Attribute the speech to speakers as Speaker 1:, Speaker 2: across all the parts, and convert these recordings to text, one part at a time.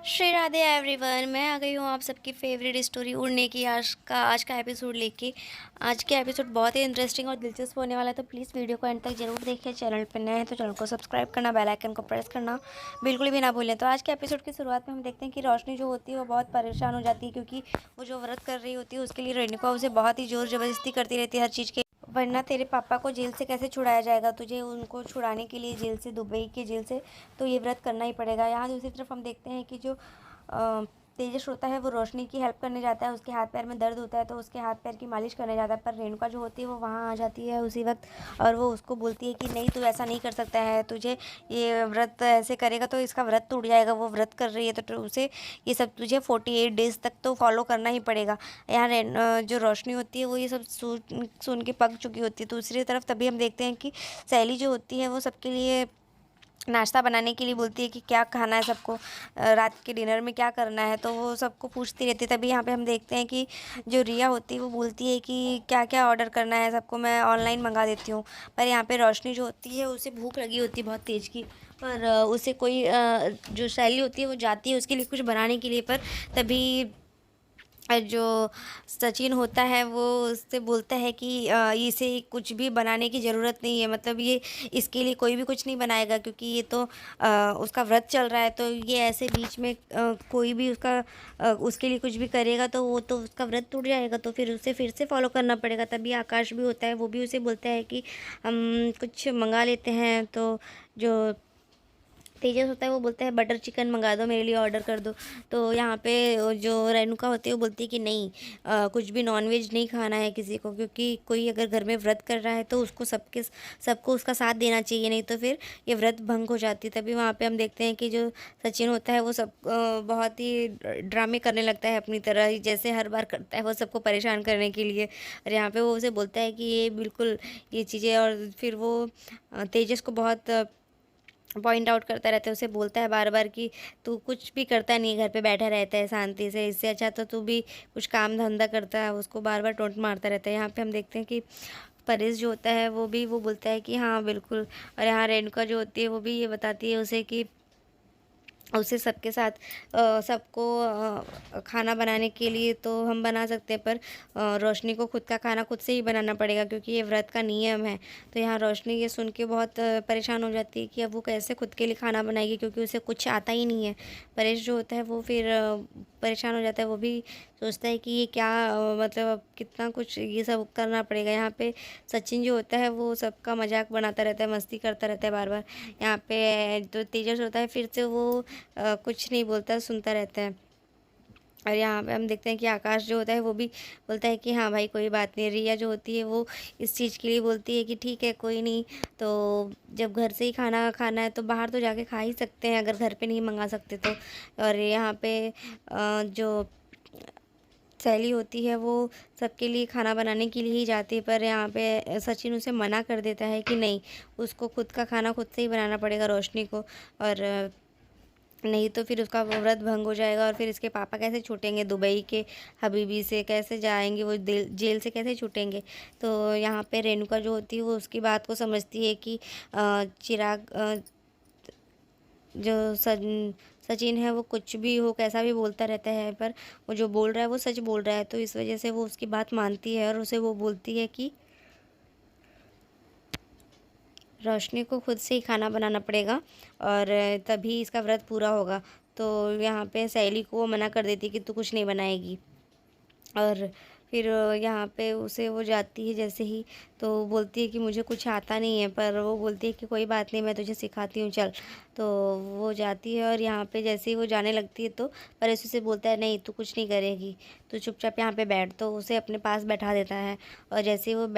Speaker 1: Shri Radhe everyone. मैं आ गई हूँ आप सबकी फेवरेट स्टोरी उड़ने की आज का एपिसोड लेके। आज के एपिसोड बहुत ही इंटरेस्टिंग और दिलचस्प होने वाला है, तो प्लीज़ वीडियो को एंड तक जरूर देखिए। चैनल पर नए हैं तो चैनल को सब्सक्राइब करना, बेल आइकन को प्रेस करना बिल्कुल भी ना भूलें। तो आज के एपिसोड की शुरुआत में हम देखते हैं कि रोशनी जो होती है वो बहुत परेशान हो जाती है, क्योंकि वो जो व्रत कर रही होती है उसके लिए रेणुका उसे बहुत ही ज़ोर ज़बरदस्ती करती रहती है हर चीज़ के। वरना तेरे पापा को जेल से कैसे छुड़ाया जाएगा, तुझे उनको छुड़ाने के लिए जेल से, दुबई के जेल से, तो ये व्रत करना ही पड़ेगा। यहाँ दूसरी तरफ हम देखते हैं कि जो तेजस होता है वो रोशनी की हेल्प करने जाता है। उसके हाथ पैर में दर्द होता है तो उसके हाथ पैर की मालिश करने जाता है, पर रेणुका जो होती है वो वहाँ आ जाती है उसी वक्त, और वो उसको बोलती है कि नहीं, तू ऐसा नहीं कर सकता है, तुझे ये व्रत ऐसे करेगा तो इसका व्रत टूट जाएगा। वो व्रत कर रही है तो उसे ये सब तुझे 48 डेज तक तो फॉलो करना ही पड़ेगा। यहाँ जो रोशनी होती है वो ये सब सुन के पक चुकी होती है। दूसरी तरफ तभी हम देखते हैं कि सैली जो होती है वो सबके लिए नाश्ता बनाने के लिए बोलती है कि क्या खाना है सबको, रात के डिनर में क्या करना है, तो वो सबको पूछती रहती है। तभी यहाँ पे हम देखते हैं कि जो रिया होती है वो बोलती है कि क्या क्या ऑर्डर करना है सबको, मैं ऑनलाइन मंगा देती हूँ। पर यहाँ पे रोशनी जो होती है उसे भूख लगी होती है बहुत तेज़ की, पर उसे कोई जो शैली होती है वो जाती है उसके लिए कुछ बनाने के लिए, पर तभी जो सचिन होता है वो उससे बोलता है कि इसे कुछ भी बनाने की ज़रूरत नहीं है, मतलब ये इसके लिए कोई भी कुछ नहीं बनाएगा, क्योंकि ये तो उसका व्रत चल रहा है। तो ये ऐसे बीच में कोई भी उसके लिए कुछ भी करेगा तो वो तो उसका व्रत टूट जाएगा, तो फिर उसे फिर से फॉलो करना पड़ेगा। तभी आकाश भी होता है, वो भी उसे बोलता है कि हम कुछ मंगा लेते हैं। तो जो तेजस होता है वो बोलता है बटर चिकन मंगा दो, मेरे लिए ऑर्डर कर दो। तो यहाँ पे जो रेणुका होती है वो बोलती है कि नहीं, कुछ भी नॉनवेज नहीं खाना है किसी को, क्योंकि कोई अगर घर में व्रत कर रहा है तो उसको सबको उसका साथ देना चाहिए, नहीं तो फिर ये व्रत भंग हो जाती है। तभी वहाँ पे हम देखते हैं कि जो सचिन होता है वो सब बहुत ही ड्रामे करने लगता है अपनी तरह ही, जैसे हर बार करता है वो सबको परेशान करने के लिए। और यहाँ पे वो उसे बोलता है कि ये बिल्कुल ये चीज़ें, और फिर वो तेजस को बहुत पॉइंट आउट करता रहता है, उसे बोलता है बार बार कि तू कुछ भी करता नहीं, घर पे बैठा रहता है शांति से, इससे अच्छा तो तू भी कुछ काम धंधा करता है। उसको बार बार टोंट मारता रहता है। यहाँ पे हम देखते हैं कि परेश जो होता है वो बोलता है कि हाँ बिल्कुल। और यहाँ रेणुका जो होती है वो भी ये बताती है उसे कि उसे सबके साथ सबको खाना बनाने के लिए तो हम बना सकते हैं, पर रोशनी को खुद का खाना खुद से ही बनाना पड़ेगा, क्योंकि ये व्रत का नियम है। तो यहाँ रोशनी ये सुन के बहुत परेशान हो जाती है कि अब वो कैसे खुद के लिए खाना बनाएगी, क्योंकि उसे कुछ आता ही नहीं है। परेश जो होता है वो फिर परेशान हो जाता है, वो भी सोचता है कि ये क्या मतलब अब कितना कुछ ये सब करना पड़ेगा। यहाँ पे सचिन जो होता है वो सबका मजाक बनाता रहता है, मस्ती करता रहता है बार बार। यहाँ पे जो तेजस होता है फिर से वो कुछ नहीं बोलता, सुनता रहता है। और यहाँ पे हम देखते हैं कि आकाश जो होता है वो भी बोलता है कि हाँ भाई कोई बात नहीं। रिया जो होती है वो इस चीज़ के लिए बोलती है कि ठीक है कोई नहीं, तो जब घर से ही खाना खाना है तो बाहर तो जाके खा ही सकते हैं, अगर घर पे नहीं मंगा सकते तो। और यहाँ पे जो सैली होती है वो सबके लिए खाना बनाने के लिए ही जाती है, पर यहाँ पे सचिन उसे मना कर देता है कि नहीं, उसको खुद का खाना खुद से ही बनाना पड़ेगा रोशनी को, और नहीं तो फिर उसका व्रत भंग हो जाएगा। और फिर इसके पापा कैसे छूटेंगे दुबई के हबीबी से, कैसे जाएंगे वो जेल से कैसे छूटेंगे। तो यहाँ पे रेणुका जो होती है वो उसकी बात को समझती है कि चिराग जो सचिन है वो कुछ भी हो, कैसा भी बोलता रहता है, पर वो जो बोल रहा है वो सच बोल रहा है। तो इस वजह से वो उसकी बात मानती है और उसे वो बोलती है कि रोशनी को खुद से ही खाना बनाना पड़ेगा और तभी इसका व्रत पूरा होगा। तो यहाँ पे सहेली को वो मना कर देती है कि तू कुछ नहीं बनाएगी। और फिर यहाँ पे उसे वो जाती है जैसे ही, तो बोलती है कि मुझे कुछ आता नहीं है, पर वो बोलती है कि कोई बात नहीं, मैं तुझे सिखाती हूँ चल। तो वो जाती है और यहाँ पे जैसे ही वो जाने लगती है तो परेश उसे बोलता है नहीं, तू कुछ नहीं करेगी, तू चुपचाप यहाँ पे बैठ। तो उसे अपने पास बैठा देता है, और जैसे ही वो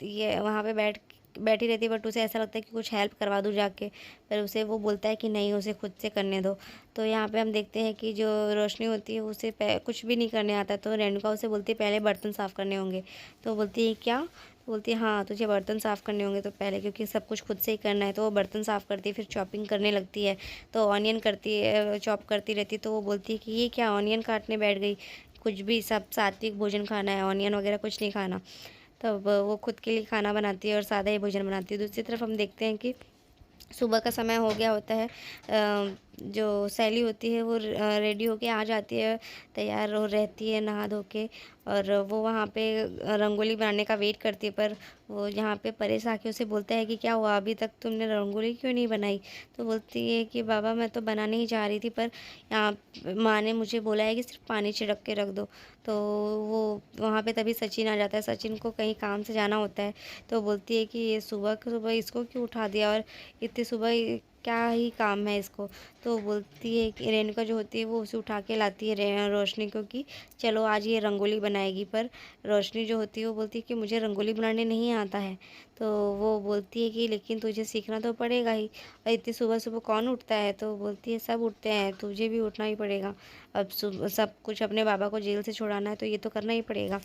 Speaker 1: ये वहाँ पे बैठी रहती है, बट उसे ऐसा लगता है कि कुछ हेल्प करवा दूँ जाके, पर उसे वो बोलता है कि नहीं, उसे खुद से करने दो। तो यहाँ पे हम देखते हैं कि जो रोशनी होती है उसे कुछ भी नहीं करने आता, तो रेणुका उसे बोलती है पहले बर्तन साफ़ करने होंगे। तो बोलती है क्या, बोलती है हाँ तुझे बर्तन साफ़ करने होंगे तो पहले, क्योंकि सब कुछ खुद से ही करना है। तो वो बर्तन साफ़ करती है, फिर चॉपिंग करने लगती है, तो ऑनियन करती है, चॉप करती रहती है। तो वो बोलती है कि ये क्या ऑनियन काटने बैठ गई, कुछ भी सब सात्विक भोजन खाना है, ऑनियन वगैरह कुछ नहीं खाना। तब वो खुद के लिए खाना बनाती है और सादा ही भोजन बनाती है। दूसरी तरफ हम देखते हैं कि सुबह का समय हो गया होता है। जो सैली होती है वो रेडी होके आ जाती है, तैयार हो रहती है नहा धो के, और वो वहाँ पे रंगोली बनाने का वेट करती है। पर वो यहाँ पे परेश आके उसे बोलता है कि क्या हुआ, अभी तक तुमने रंगोली क्यों नहीं बनाई? तो बोलती है कि बाबा मैं तो बनाने ही जा रही थी, पर यहाँ माँ ने मुझे बोला है कि सिर्फ पानी छिड़क के रख दो। तो वो वहाँ पे तभी सचिन आ जाता है। सचिन को कहीं काम से जाना होता है, तो बोलती है कि ये सुबह सुबह इसको क्यों उठा दिया, और इतनी सुबह क्या ही काम है इसको। तो बोलती है कि रेणुका जो होती है वो उसे उठा के लाती है रोशनी को कि चलो आज ये रंगोली बनाएगी। पर रोशनी जो होती है वो बोलती है कि मुझे रंगोली बनाने नहीं आता है। तो वो बोलती है कि लेकिन तुझे सीखना तो पड़ेगा ही, और इतनी सुबह सुबह कौन उठता है? तो बोलती है सब उठते हैं, तुझे भी उठना ही पड़ेगा। अब सब कुछ अपने बाबा को जेल से छुड़ाना है तो ये तो करना ही पड़ेगा।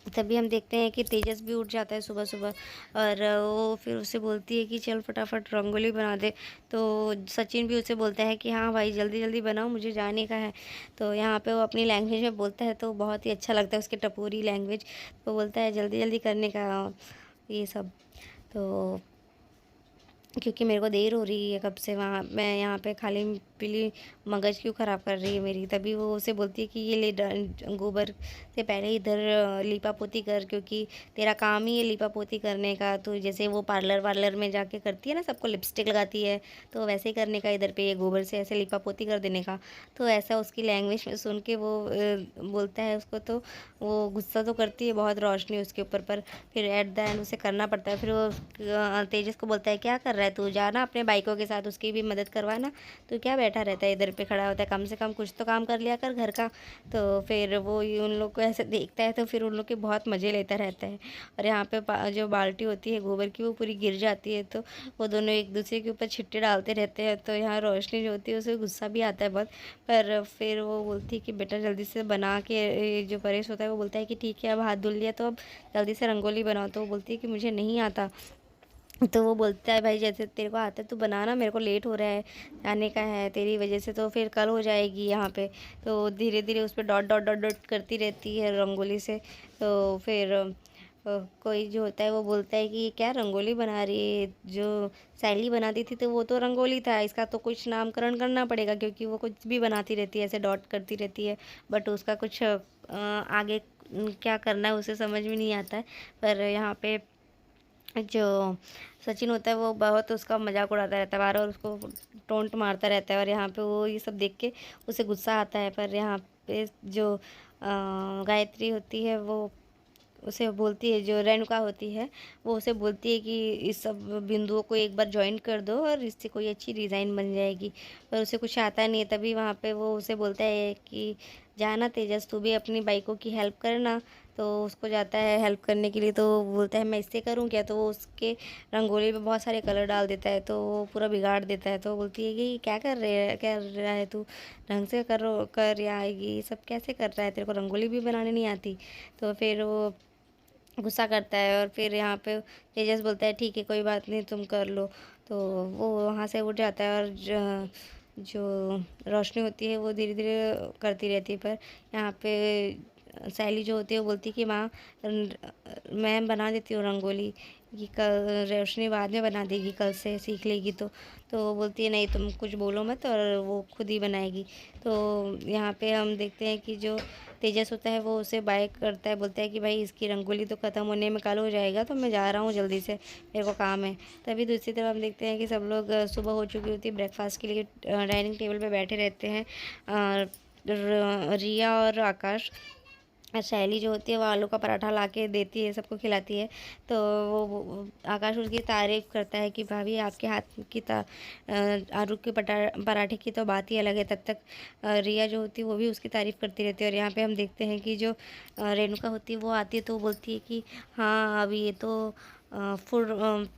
Speaker 1: तभी हम देखते हैं कि तेजस भी उठ जाता है सुबह सुबह, और वो फिर उसे बोलती है कि चल फटाफट रंगोली बना दे। तो सचिन भी उसे बोलता है कि हाँ भाई जल्दी जल्दी बनाओ, मुझे जाने का है। तो यहाँ पे वो अपनी लैंग्वेज में बोलता है तो बहुत ही अच्छा लगता है उसकी टपोरी लैंग्वेज। तो बोलता है जल्दी जल्दी करने का ये सब। तो क्योंकि मेरे को देर हो रही है कब से, वहाँ मैं यहाँ पे खाली पीली मगज क्यों ख़राब कर रही है मेरी। तभी वो उसे बोलती है कि ये ले गोबर से पहले इधर लीपा पोती कर, क्योंकि तेरा काम ही है लीपा पोती करने का। तो जैसे वो पार्लर वार्लर में जाके करती है ना, सबको लिपस्टिक लगाती है, तो वैसे ही करने का इधर पे ये गोबर से ऐसे लीपा पोती कर देने का। तो ऐसा उसकी लैंग्वेज में सुन के वो बोलता है उसको। तो वो गुस्सा तो करती है बहुत रोशनी उसके ऊपर, पर फिर एट द एंड उसे करना पड़ता है। फिर वो तेजस को बोलता है क्या कर रहा है तू, जाना अपने बाइकों के साथ उसकी भी मदद करवाना, तो क्या बैठा रहता है इधर पे खड़ा होता है, कम से कम कुछ तो काम कर लिया कर घर का। तो फिर वो उन लोग को ऐसे देखता है तो फिर उन लोग के बहुत मज़े लेता रहता है। और यहाँ पे जो बाल्टी होती है गोबर की वो पूरी गिर जाती है, तो वो दोनों एक दूसरे के ऊपर छिट्टे डालते रहते हैं। तो यहाँ रोशनी जो होती है उसे गुस्सा भी आता है बहुत, पर फिर वो बोलती है कि बेटा जल्दी से बना के, जो परेश होता है वो बोलता है कि ठीक है अब हाथ धुल लिया तो अब जल्दी से रंगोली बनाओ। तो वो बोलती है कि मुझे नहीं आता। तो वो बोलता है भाई जैसे तेरे को आता है तो बनाना, मेरे को लेट हो रहा है, जाने का है तेरी वजह से, तो फिर कल हो जाएगी यहाँ पे। तो धीरे धीरे उस पर डॉट डॉट डॉट डॉट करती रहती है रंगोली से। तो फिर कोई जो होता है वो बोलता है कि ये क्या रंगोली बना रही है, जो सैली बनाती थी तो वो तो रंगोली था, इसका तो कुछ नामकरण करना पड़ेगा, क्योंकि वो कुछ भी बनाती रहती है ऐसे डॉट करती रहती है, बट उसका कुछ आगे क्या करना है उसे समझ में नहीं आता है। पर यहाँ पे जो सचिन होता है वो बहुत उसका मजाक उड़ाता रहता है, बार बार उसको टोंट मारता रहता है, और यहाँ पे वो ये सब देख के उसे गुस्सा आता है। पर यहाँ पे जो गायत्री होती है वो उसे बोलती है, जो रेणुका होती है वो उसे बोलती है कि इस सब बिंदुओं को एक बार जॉइन कर दो और इससे कोई अच्छी डिज़ाइन बन जाएगी। पर उसे कुछ आता नहीं है। तभी वहाँ पे वो उसे बोलता है कि जाना तेजस तू भी अपनी बाइकों की हेल्प करना। तो उसको जाता है हेल्प करने के लिए, तो वो बोलता है मैं इससे करूँ क्या? तो वो उसके रंगोली पे बहुत सारे कलर डाल देता है, तो वो पूरा बिगाड़ देता है। तो वो बोलती है कि क्या कर रहा है तू, ढंग से करो कर, या ये सब कैसे कर रहा है, तेरे को रंगोली भी बनाने नहीं आती। तो फिर वो गुस्सा करता है, और फिर यहाँ पे तेजस बोलता है ठीक है कोई बात नहीं तुम कर लो। तो वो वहाँ से उठ जाता है, और जो रोशनी होती है वो धीरे धीरे करती रहती है। पर यहाँ पे सैली जो होती है वो बोलती है कि माँ मैं बना देती हूँ रंगोली, कि कल रोशनी बाद में बना देगी, कल से सीख लेगी। तो वो बोलती है नहीं तुम कुछ बोलो मत, और वो खुद ही बनाएगी। तो यहाँ पे हम देखते हैं कि जो तेजस होता है वो उसे बाय करता है, बोलता है कि भाई इसकी रंगोली तो ख़त्म होने में कल हो जाएगा, तो मैं जा रहा हूँ जल्दी से, मेरे को काम है। तभी दूसरी तरफ हम देखते हैं कि सब लोग सुबह हो चुकी होती है, ब्रेकफास्ट के लिए डाइनिंग टेबल पे बैठे रहते हैं। रिया और आकाश, शैली जो होती है वो आलू का पराठा ला के देती है, सबको खिलाती है। तो वो आकाश उसकी तारीफ़ करता है कि भाभी आपके हाथ की आलू के पराठे की तो बात ही अलग है। तब तक रिया जो होती है वो भी उसकी तारीफ़ करती रहती है। और यहाँ पे हम देखते हैं कि जो रेणुका होती है वो आती है, तो वो बोलती है कि हाँ अभी ये तो फूड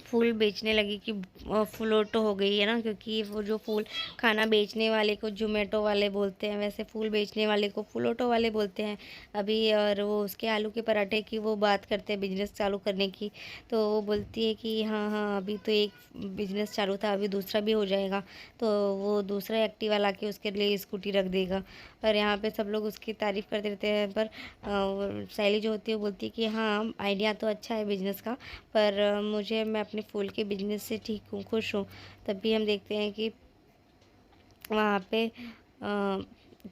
Speaker 1: फूल बेचने लगी कि फ्लोटो हो गई है ना, क्योंकि वो जो फूल खाना बेचने वाले को जोमेटो वाले बोलते हैं, वैसे फूल बेचने वाले को फ्लोटो वाले बोलते हैं अभी। और वो उसके आलू के पराठे की वो बात करते हैं बिजनेस चालू करने की। तो वो बोलती है कि हाँ हाँ अभी तो एक बिजनेस चालू था, अभी दूसरा भी हो जाएगा, तो वो दूसरा एक्टिवा ला के उसके लिए स्कूटी रख देगा। और यहाँ पे सब लोग उसकी तारीफ़ करते रहते हैं। पर सैली जो होती है वो बोलती है कि हाँ आइडिया तो अच्छा है बिजनेस का, पर मुझे मैं अपने फूल के बिजनेस से ठीक हूँ, खुश हूँ। तभी हम देखते हैं कि वहाँ पे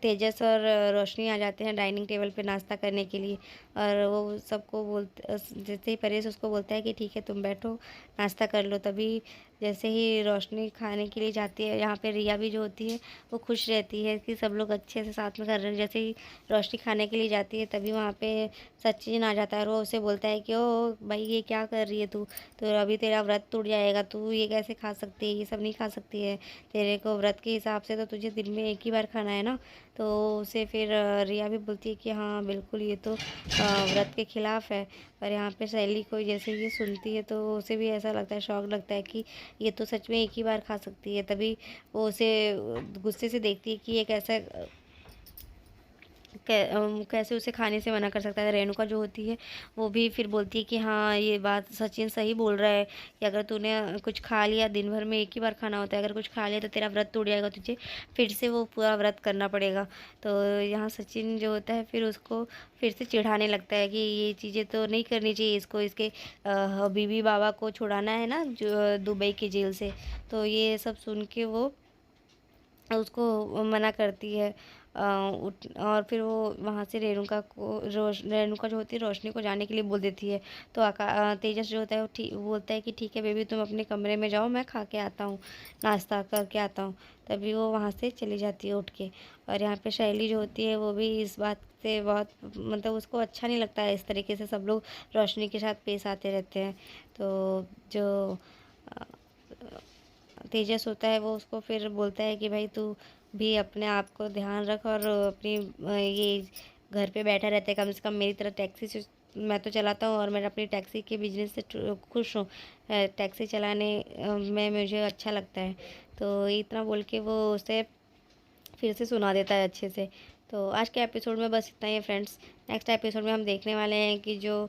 Speaker 1: तेजस और रोशनी आ जाते हैं डाइनिंग टेबल पे नाश्ता करने के लिए। और वो सबको जैसे ही परेश उसको बोलता है कि ठीक है तुम बैठो नाश्ता कर लो, तभी जैसे ही रोशनी खाने के लिए जाती है, यहाँ पे रिया भी जो होती है वो खुश रहती है कि सब लोग अच्छे से साथ में कर रहे हैं। जैसे ही रोशनी खाने के लिए जाती है तभी वहाँ पे सचिन आ जाता है और वो उसे बोलता है कि ओ भाई ये क्या कर रही है तू, तो अभी तेरा व्रत टूट जाएगा, तू ये कैसे खा सकती है, ये सब नहीं खा सकती है, तेरे को व्रत के हिसाब से तो तुझे दिन में एक ही बार खाना है ना। तो उसे फिर रिया भी बोलती है कि हाँ बिल्कुल ये तो व्रत के खिलाफ़ है। पर यहाँ पे शैली कोई जैसे ये सुनती है तो उसे भी ऐसा लगता है, शौक लगता है कि ये तो सच में एक ही बार खा सकती है। तभी वो उसे गुस्से से देखती है कि ये कैसा कैसे उसे खाने से मना कर सकता है। रेणुका जो होती है वो भी फिर बोलती है कि हाँ ये बात सचिन सही बोल रहा है कि अगर तूने कुछ खा लिया, दिन भर में एक ही बार खाना होता है, अगर कुछ खा लिया तो तेरा व्रत टूट जाएगा, तुझे फिर से वो पूरा व्रत करना पड़ेगा। तो यहाँ सचिन जो होता है फिर उसको फिर से चिढ़ाने लगता है कि ये चीज़ें तो नहीं करनी चाहिए इसको, इसके हबीबी बाबा को छुड़ाना है ना जो दुबई की जेल से। तो ये सब सुन के वो उसको मना करती है। और फिर वो वहाँ से रेणुका जो होती है रोशनी को जाने के लिए बोल देती है। तो तेजस जो होता है वो बोलता है कि ठीक है बेबी तुम अपने कमरे में जाओ, मैं खा के आता हूँ, नाश्ता करके आता हूँ। तभी वो वहाँ से चली जाती है उठ के। और यहाँ पे शैली जो होती है वो भी इस बात से बहुत मतलब उसको अच्छा नहीं लगता है इस तरीके से सब लोग रोशनी के साथ पेश आते रहते हैं। तो जो तेजस होता है वो उसको फिर बोलता है कि भाई तू भी अपने आप को ध्यान रख और अपनी ये घर पे बैठा रहता है, कम से कम मेरी तरह टैक्सी से मैं तो चलाता हूँ और मैं अपनी टैक्सी के बिजनेस से खुश हूँ। टैक्सी चलाने में मुझे अच्छा लगता है। तो इतना बोल के वो उसे फिर से सुना देता है अच्छे से। तो आज के एपिसोड में बस इतना ही है फ्रेंड्स। नेक्स्ट एपिसोड में हम देखने वाले हैं कि जो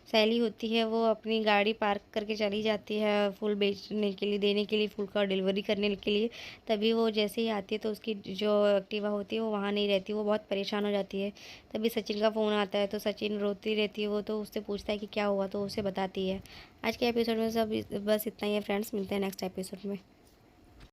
Speaker 1: सैली होती है वो अपनी गाड़ी पार्क करके चली जाती है फूल बेचने के लिए, देने के लिए, फूल का डिलीवरी करने के लिए। तभी वो जैसे ही आती है तो उसकी जो एक्टिवा होती है वो वहाँ नहीं रहती, वो बहुत परेशान हो जाती है। तभी सचिन का फ़ोन आता है तो सचिन रोती रहती है वो, तो उससे पूछता है कि क्या हुआ, तो उसे बताती है। आज के एपिसोड में सब बस इतना ही है फ्रेंड्स, मिलते हैं नेक्स्ट एपिसोड में।